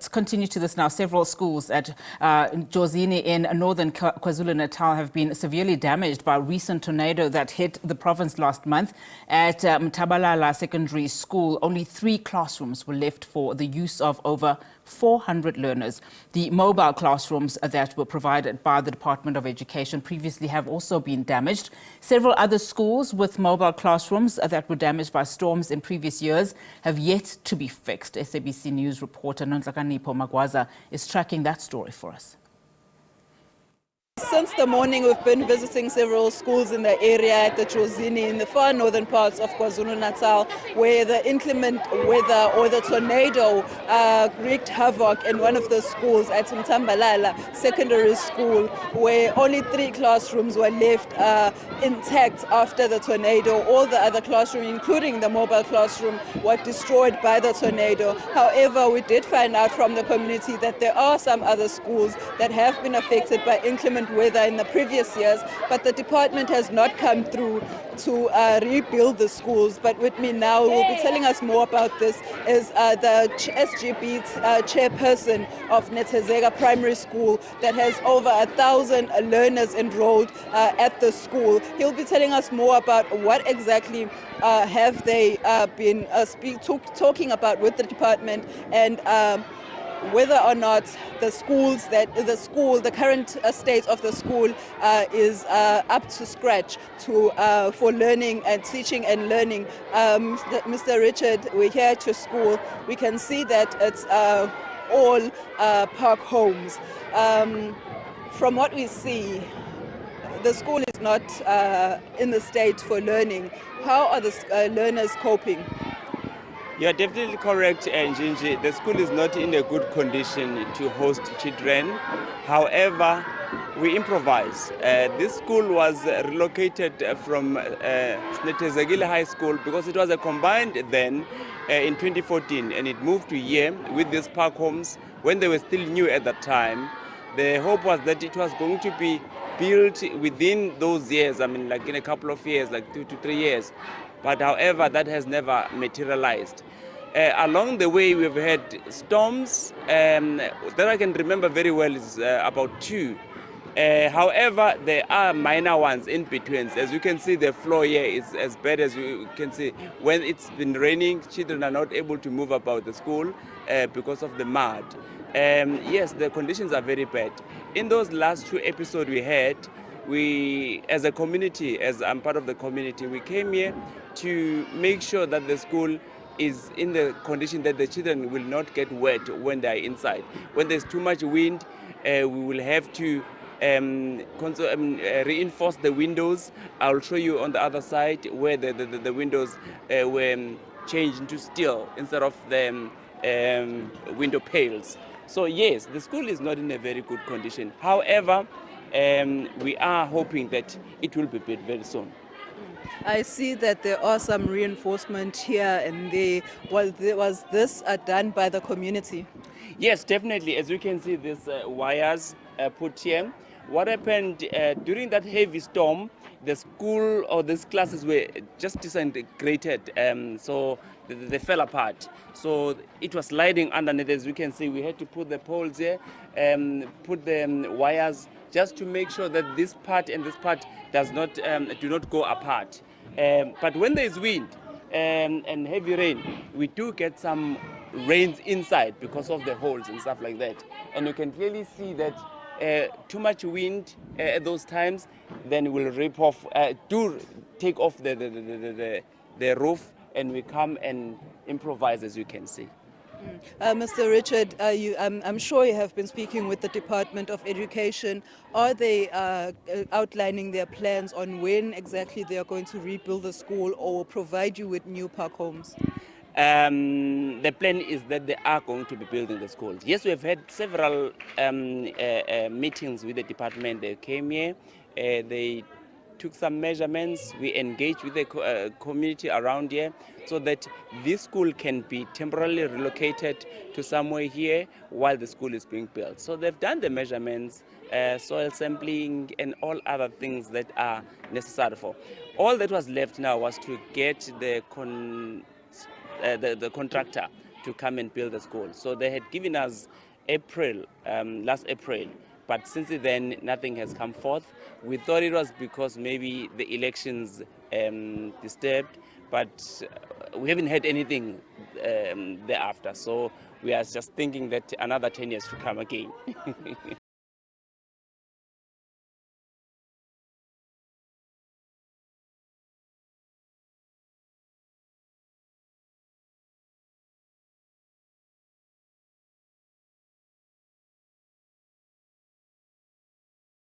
let's continue to this now. Several schools at Jozini in northern KwaZulu-Natal have been severely damaged by a recent tornado that hit the province last month. At Mthabalala Secondary School, only 3 classrooms were left for the use of over 400 learners. The mobile classrooms that were provided by the Department of Education previously have also been damaged. Several other schools with mobile classrooms that were damaged by storms in previous years have yet to be fixed. SABC News reporter Nonhlakanipho Magwaza is tracking that story for us. Since the morning, we've been visiting several schools in the area at the Jozini in the far northern parts of KwaZulu-Natal, where the inclement weather or the tornado wreaked havoc in one of the schools at Mthabalala Secondary School, where only 3 classrooms were left intact after the tornado. All the other classrooms, including the mobile classroom, were destroyed by the tornado. However, we did find out from the community that there are some other schools that have been affected by inclement weather in the previous years, but the department has not come through to rebuild the schools. But with me now, who will be telling us more about this, is the SGB chairperson of Nethezeka Primary School that has over 1,000 learners enrolled at the school. He'll be telling us more about what exactly have they been talking about with the department, and whether or not the current state of the school is up to scratch for learning and teaching and learning. Mr. Richard, we're here at your school. We can see that it's all park homes. From what we see, the school is not in the state for learning. How are the learners coping? You are definitely correct, Njinji. The school is not in a good condition to host children. However, we improvise. This school was relocated from Nethezeka High School because it was a combined then in 2014, and it moved to here with these park homes when they were still new at that time. The hope was that it was going to be built within those years, I mean, like in a couple of years, like 2 to 3 years. But however, that has never materialized. Along the way, we've had storms that I can remember very well is about 2. However, there are minor ones in between. As you can see, the floor here is as bad as you can see. When it's been raining, children are not able to move about the school because of the mud. Yes, the conditions are very bad. In those last 2 episodes we had, we, as a community, as I'm part of the community, we came here to make sure that the school is in the condition that the children will not get wet when they are inside. When there's too much wind, we will have to reinforce the windows. I'll show you on the other side where the windows were changed into steel instead of the window pails. So yes, the school is not in a very good condition. However, we are hoping that it will be built very soon. I see that there are some reinforcement here and there. Was this done by the community? Yes, definitely. As you can see, these wires put here. What happened during that heavy storm, the school or these classes were just disintegrated, so they fell apart. So it was sliding underneath. As you can see, we had to put the poles here, put the wires, just to make sure that this part and this part do not go apart. But when there is wind and heavy rain, we do get some rains inside because of the holes and stuff like that. And you can clearly see that too much wind at those times, then we'll take off the roof, and we come and improvise, as you can see. Mr. Richard, I'm sure you have been speaking with the Department of Education. Are they outlining their plans on when exactly they are going to rebuild the school or provide you with new park homes? The plan is that they are going to be building the schools. Yes, we have had several meetings with the department. They came here, they took some measurements, we engaged with the community around here so that this school can be temporarily relocated to somewhere here while the school is being built. So they've done the measurements, soil sampling and all other things that are necessary for. All that was left now was to get the contractor to come and build the school. So they had given us April, last April, but since then nothing has come forth. We thought it was because maybe the elections disturbed, but we haven't heard anything thereafter. So we are just thinking that another 10 years to come again.